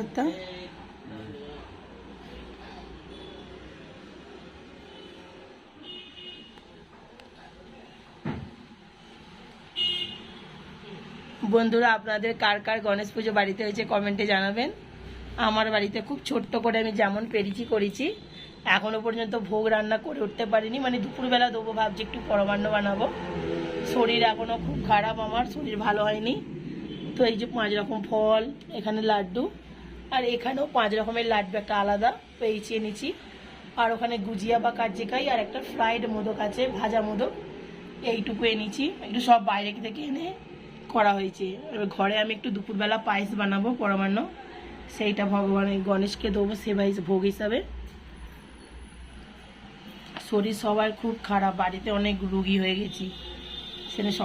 পাতা। বন্ধুরা, আপনাদের কার কার গণেশ পুজো বাড়িতে হয়েছে কমেন্টে জানাবেন। আমার বাড়িতে খুব ছোট্ট করে আমি যেমন পেরেছি করেছি। এখনো পর্যন্ত ভোগ রান্না করে উঠতে পারিনি, মানে দুপুরবেলা দেবো ভাবছি, একটু পরমান্ন বানাবো। শরীর এখনো খুব খারাপ, আমার শরীর ভালো হয়নি। তো এই যে 5 রকম ফল, এখানে লাড্ডু, আর এখানেও 5 রকমের লাড্ডু একটা আলাদা পেয়েছি এনেছি। আর ওখানে গুজিয়া বা কাজ্জিকাই আর একটা ফ্রাইড মোদক আছে, ভাজা মোদক, এইটুকু এনেছি। একটু সব বাইরে থেকে এনে করা হয়েছে। এবার ঘরে আমি একটু দুপুরবেলা পায়েস বানাবো পরমান্ন, সেইটা ভগবানের গণেশকে দেবো সেবা ভোগ হিসাবে। শরীর সবার খুব খারাপ, বাড়িতে অনেক রোগী হয়ে গেছি, সেটা